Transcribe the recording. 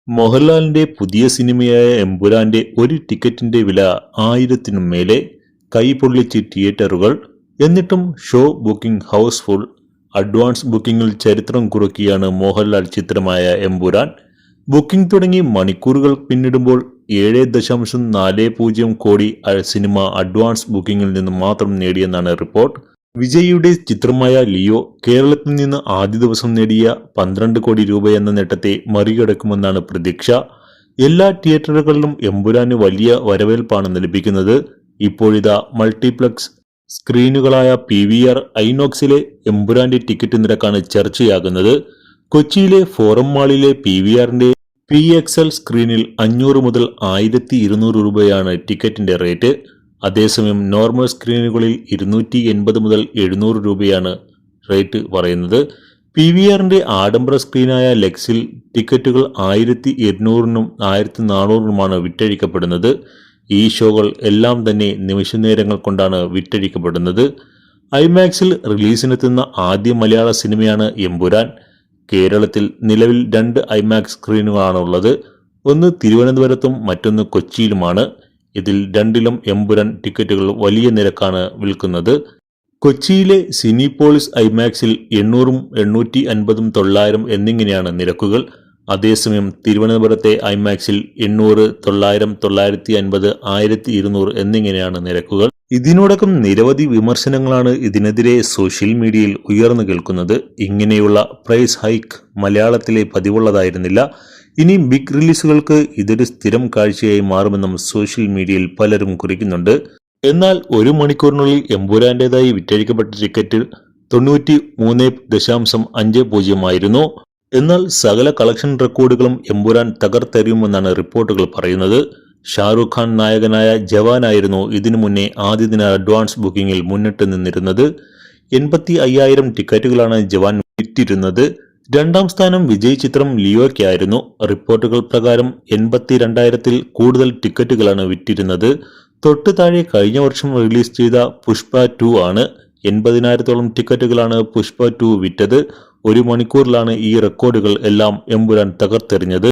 മോഹൻലാലിന്റെ പുതിയ സിനിമയായ എമ്പുരാന്റെ ഒരു ടിക്കറ്റിന്റെ വില 1000-നും മേലെ. കൈപൊള്ളിച്ച് തിയേറ്ററുകൾ. എന്നിട്ടും ഷോ ബുക്കിംഗ് ഹൗസ്ഫുൾ. അഡ്വാൻസ് ബുക്കിംഗിൽ ചരിത്രം കുറിക്കുകയാണ് മോഹൻലാൽ ചിത്രമായ എമ്പുരാൻ. ബുക്കിംഗ് തുടങ്ങി മണിക്കൂറുകൾ പിന്നിടുമ്പോൾ 7.40 കോടി സിനിമ അഡ്വാൻസ് ബുക്കിംഗിൽ നിന്ന് മാത്രം നേടിയെന്നാണ് റിപ്പോർട്ട്. വിജയിയുടെ ചിത്രമായ ലിയോ കേരളത്തിൽ നിന്ന് ആദ്യ ദിവസം നേടിയ 12 കോടി രൂപയെന്ന നേട്ടത്തെ മറികടക്കുമെന്നാണ് പ്രതീക്ഷ. എല്ലാ തിയേറ്ററുകളിലും എമ്പുരാന് വലിയ വരവേൽപ്പാണ് ലഭിക്കുന്നത്. ഇപ്പോഴിതാ മൾട്ടിപ്ലക്സ് സ്ക്രീനുകളായ PVR, ഐനോക്സിലെ എമ്പുരാന്റെ ടിക്കറ്റ് നിരക്കാണ് ചർച്ചയാകുന്നത്. കൊച്ചിയിലെ ഫോറം മാളിലെ PVRന്റെ PXL സ്ക്രീനിൽ 500 മുതൽ 1200 രൂപയാണ് ടിക്കറ്റിന്റെ റേറ്റ്. അതേസമയം നോർമൽ സ്ക്രീനുകളിൽ 280 മുതൽ 700 രൂപയാണ് റേറ്റ് പറയുന്നത്. PVRന്റെ ആഡംബര സ്ക്രീനായ ലെക്സിൽ ടിക്കറ്റുകൾ 1800-നും 1400-നുമാണ് വിറ്റഴിക്കപ്പെടുന്നത്. ഈ ഷോകൾ എല്ലാം തന്നെ നിമിഷനേരങ്ങൾ കൊണ്ടാണ് വിറ്റഴിക്കപ്പെടുന്നത്. ഐമാക്സിൽ റിലീസിനെത്തുന്ന ആദ്യ മലയാള സിനിമയാണ് എമ്പുരാൻ. കേരളത്തിൽ നിലവിൽ 2 ഐമാക്സ് സ്ക്രീനുകളാണുള്ളത്. ഒന്ന് തിരുവനന്തപുരത്തും മറ്റൊന്ന് കൊച്ചിയിലുമാണ്. ഇതിൽ രണ്ടിലും എമ്പുരാൻ ടിക്കറ്റുകൾ വലിയ നിരക്കാണ് വിൽക്കുന്നത്. കൊച്ചിയിലെ സിനിപോളിസ് ഐമാക്സിൽ 800-ഉം 850-ഉം 900 എന്നിങ്ങനെയാണ് നിരക്കുകൾ. അതേസമയം തിരുവനന്തപുരത്തെ ഐമാക്സിൽ 800, 900, 950, 1200 എന്നിങ്ങനെയാണ് നിരക്കുകൾ. ഇതിനോടകം നിരവധി വിമർശനങ്ങളാണ് ഇതിനെതിരെ സോഷ്യൽ മീഡിയയിൽ ഉയർന്നു കേൾക്കുന്നത്. ഇങ്ങനെയുള്ള പ്രൈസ് ഹൈക്ക് മലയാളത്തിലെ പതിവുള്ളതായിരുന്നില്ല. ഇനി ബിഗ് റിലീസുകൾക്ക് ഇതൊരു സ്ഥിരം കാഴ്ചയായി മാറുമെന്നും സോഷ്യൽ മീഡിയയിൽ പലരും കുറിക്കുന്നുണ്ട്. എന്നാൽ 1 മണിക്കൂറിനുള്ളിൽ എമ്പുരാന്റേതായി വിറ്റഴിക്കപ്പെട്ട ടിക്കറ്റ് 93.50 ആയിരുന്നു. എന്നാൽ സകല കളക്ഷൻ റെക്കോർഡുകളും എമ്പുരാൻ തകർത്തെറിയുമെന്നാണ് റിപ്പോർട്ടുകൾ പറയുന്നത്. ഷാരൂഖ് ഖാൻ നായകനായ ജവാനായിരുന്നു ഇതിനു മുന്നേ ആദ്യ ദിന അഡ്വാൻസ് ബുക്കിംഗിൽ മുന്നിട്ട് നിന്നിരുന്നത്. 85,000 ടിക്കറ്റുകളാണ് ജവാൻ വിറ്റിരുന്നത്. രണ്ടാം സ്ഥാനം വിജയ് ചിത്രം ലിയോയ്ക്കായിരുന്നു. റിപ്പോർട്ടുകൾ പ്രകാരം 82,000-ൽ കൂടുതൽ ടിക്കറ്റുകളാണ് വിറ്റിരുന്നത്. തൊട്ട് താഴെ കഴിഞ്ഞ വർഷം റിലീസ് ചെയ്ത പുഷ്പ 2 ആണ്. 80,000-ഓളം ടിക്കറ്റുകളാണ് പുഷ്പ 2 വിറ്റത്. 1 മണിക്കൂറിലാണ് ഈ റെക്കോർഡുകൾ എല്ലാം എമ്പുരാൻ തകർത്തെറിഞ്ഞത്.